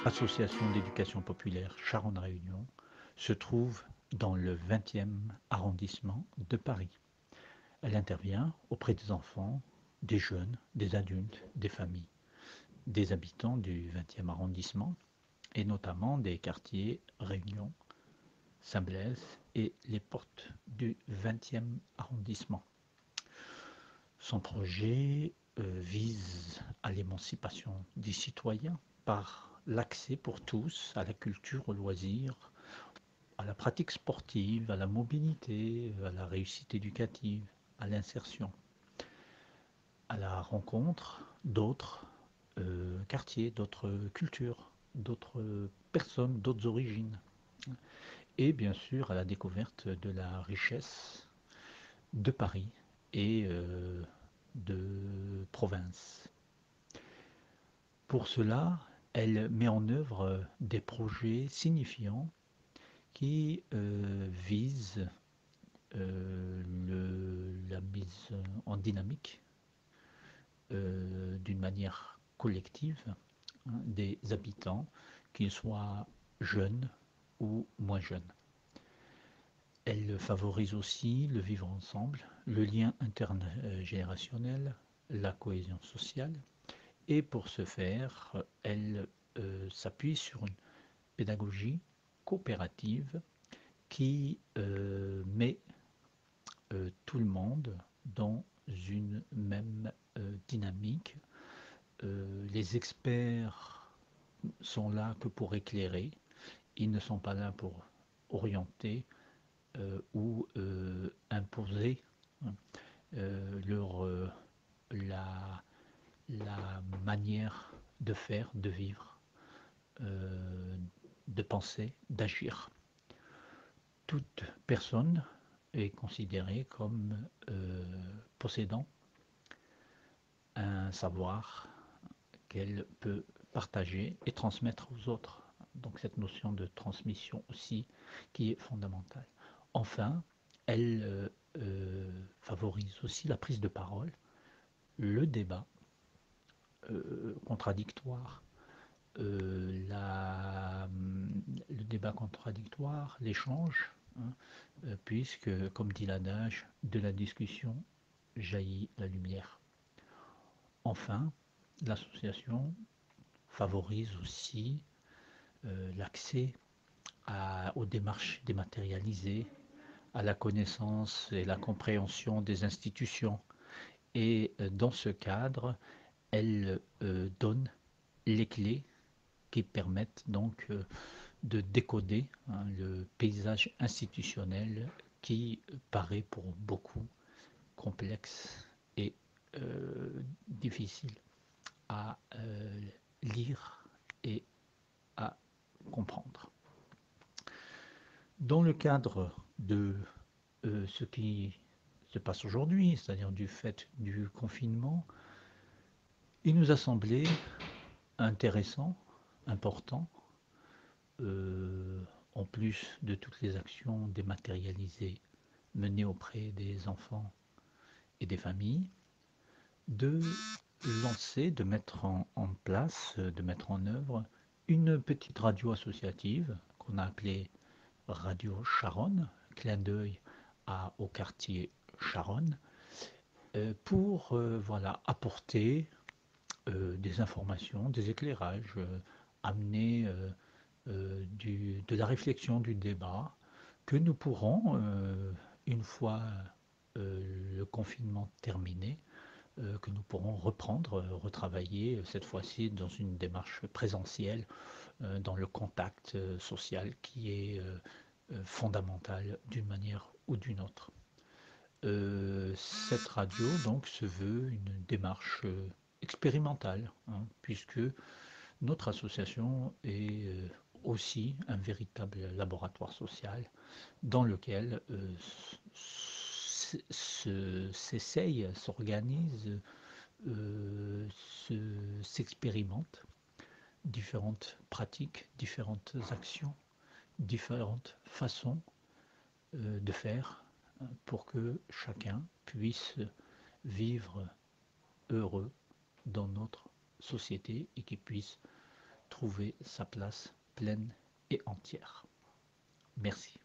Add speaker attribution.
Speaker 1: association d'éducation populaire Charonne-Réunion, se trouve dans le 20e arrondissement de Paris. Elle intervient auprès des enfants, des jeunes, des adultes, des familles, des habitants du 20e arrondissement et notamment des quartiers Réunion, Saint-Blaise et les portes du 20e arrondissement. Son projet vise à l'émancipation des citoyens par l'accès pour tous à la culture, au loisir, à la pratique sportive, à la mobilité, à la réussite éducative, à l'insertion, à la rencontre d'autres quartiers, d'autres cultures, d'autres personnes, d'autres origines, et bien sûr à la découverte de la richesse de Paris et de province. Pour cela, elle met en œuvre des projets signifiants qui visent la mise en dynamique d'une manière collective des habitants, qu'ils soient jeunes ou moins jeunes. Elle favorise aussi le vivre ensemble, le lien intergénérationnel, la cohésion sociale. Et pour ce faire, elle s'appuie sur une pédagogie coopérative qui met tout le monde dans une même dynamique. Les experts sont là que pour éclairer, ils ne sont pas là pour orienter ou imposer leur, la manière de faire, de vivre, de penser, d'agir. Toute personne est considérée comme possédant un savoir qu'elle peut partager et transmettre aux autres. Donc cette notion de transmission aussi qui est fondamentale. Enfin, elle favorise aussi la prise de parole, le débat contradictoire, le débat contradictoire, l'échange, hein, puisque, comme dit l'adage, de la discussion jaillit la lumière. Enfin, l'association favorise aussi l'accès aux démarches dématérialisées, à la connaissance et la compréhension des institutions. Et dans ce cadre, elle donne les clés qui permettent donc de décoder le paysage institutionnel qui paraît pour beaucoup complexe et difficile à lire et à comprendre. Dans le cadre de ce qui se passe aujourd'hui, c'est-à-dire du fait du confinement, il nous a semblé intéressant, important, en plus de toutes les actions dématérialisées menées auprès des enfants et des familles, de lancer, de mettre en place, de mettre en œuvre une petite radio associative qu'on a appelée Radio Charonne, clin d'œil au quartier Charonne, pour voilà, apporter des informations, des éclairages, amener de la réflexion, du débat, que nous pourrons, une fois le confinement terminé, que nous pourrons reprendre, retravailler, cette fois-ci dans une démarche présentielle, dans le contact social qui est fondamental d'une manière ou d'une autre. Cette radio donc se veut une démarche expérimentale, hein, puisque notre association est aussi un véritable laboratoire social dans lequel s'essayent, s'organisent, s'expérimentent différentes pratiques, différentes actions, différentes façons de faire pour que chacun puisse vivre heureux dans notre société et qu'il puisse trouver sa place pleine et entière. Merci.